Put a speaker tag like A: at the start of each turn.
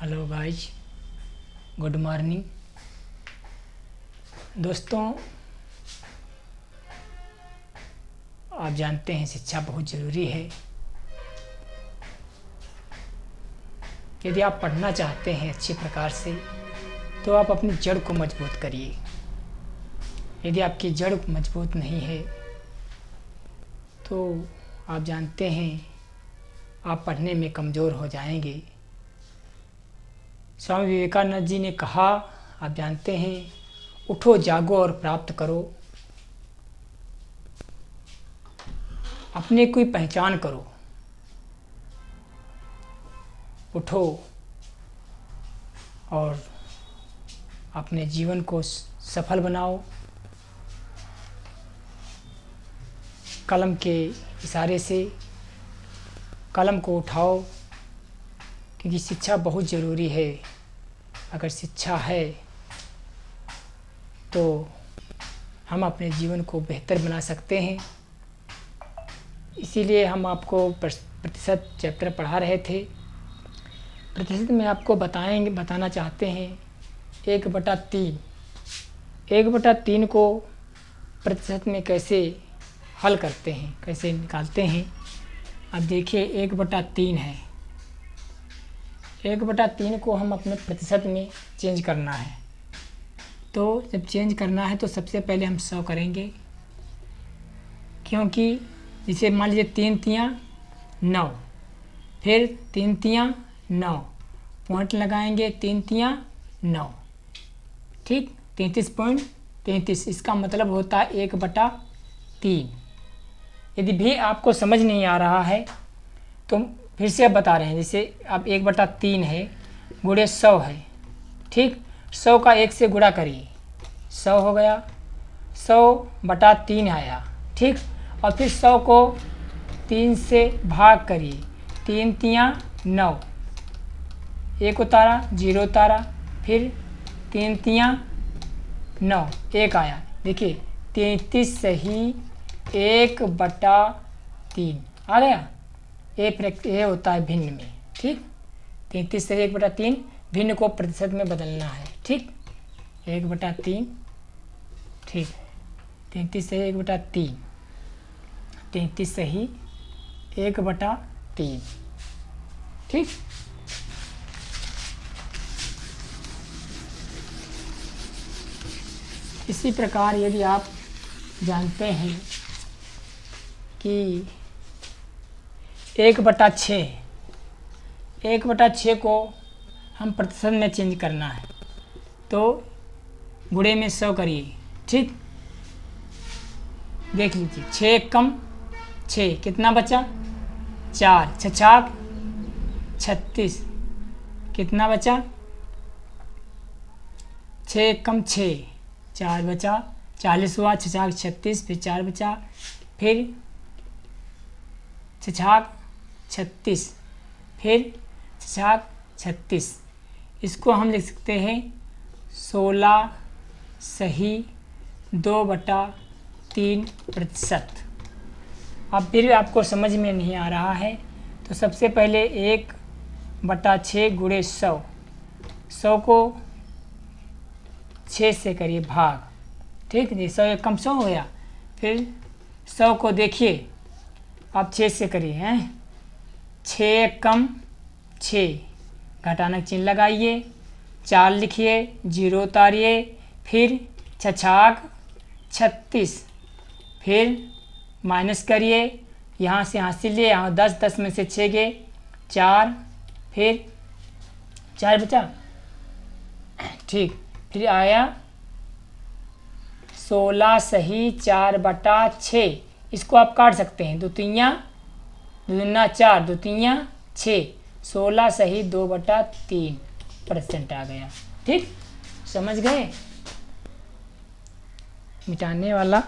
A: Hello guys, good morning. दोस्तों, आप जानते हैं शिक्षा बहुत ज़रूरी है। यदि आप पढ़ना चाहते हैं अच्छे प्रकार से तो आप अपनी जड़ को मजबूत करिए। यदि आपकी जड़ मजबूत नहीं है तो आप जानते हैं आप पढ़ने में कमज़ोर हो जाएंगे। स्वामी विवेकानंद जी ने कहा, आप जानते हैं, उठो जागो और प्राप्त करो। अपने की पहचान करो, उठो और अपने जीवन को सफल बनाओ। कलम के इशारे से कलम को उठाओ, क्योंकि शिक्षा बहुत ज़रूरी है। अगर शिक्षा है तो हम अपने जीवन को बेहतर बना सकते हैं। इसीलिए हम आपको प्रतिशत चैप्टर पढ़ा रहे थे। प्रतिशत में आपको बताना चाहते हैं 1/3। 1/3 को प्रतिशत में कैसे हल करते हैं, कैसे निकालते हैं। अब देखिए 1/3 है। 1/3 को हम अपने प्रतिशत में चेंज करना है। तो जब चेंज करना है तो सबसे पहले हम 100 करेंगे, क्योंकि जैसे मान लीजिए 3 तियाँ 9, फिर 3 तियाँ 9, पॉइंट लगाएंगे 3 तियाँ 9, ठीक, 33.33। इसका मतलब होता है 1/3। यदि भी आपको समझ नहीं आ रहा है तो फिर से अब बता रहे हैं। जैसे अब 1/3 है गुणे 100 है, ठीक। 100 का 1 से गुणा करिए, 100 हो गया। 100/3 आया, ठीक। और फिर 100 को 3 से भाग करिए, 3 तियाँ 9, 1 उतारा 0 उतारा, फिर 3 तियाँ 9, 1 आया। देखिए 33 सही 1/3 आ गया। ये होता है भिन्न में, ठीक। 33 से 1/3 भिन्न को प्रतिशत में बदलना है, ठीक। 1/3, ठीक। 33 से 1/3, 33 सही 1/3, ठीक। इसी प्रकार यदि आप जानते हैं कि 1/6, 1/6 को हम प्रतिशत में चेंज करना है तो गुणे में 100 करिए, ठीक। देख लीजिए 6 कम 6 कितना बचा, 4, 6 36, कितना बचा, 6 कम 6, 4 बचा, 40 हुआ, 6 36, फिर 4 बचा, फिर 6 36, फिर 6 36। इसको हम लिख सकते हैं 16 सही 2/3 प्रतिशत। अब फिर आपको समझ में नहीं आ रहा है तो सबसे पहले 1/6 गुणे 100, 100 को 6 से करिए भाग, ठीक। 100 एक कम 100 हो गया। फिर 100 को देखिए आप 6 से करिए, हैं 6 कम 6, घटाना चिन्ह लगाइए, 4 लिखिए, 0 उतारिए, फिर 6 36, फिर माइनस करिए, यहाँ से हासिल लिए, यहाँ 10, 10 में से 6 गए, 4, फिर 4 बचा, ठीक। फिर आया 16 सही 4/6। इसको आप काट सकते हैं, 2 तियाँ 2 दूना 4, 2 तियाँ 6, 16 सही 2/3% आ गया, ठीक। समझ गए। मिटाने वाला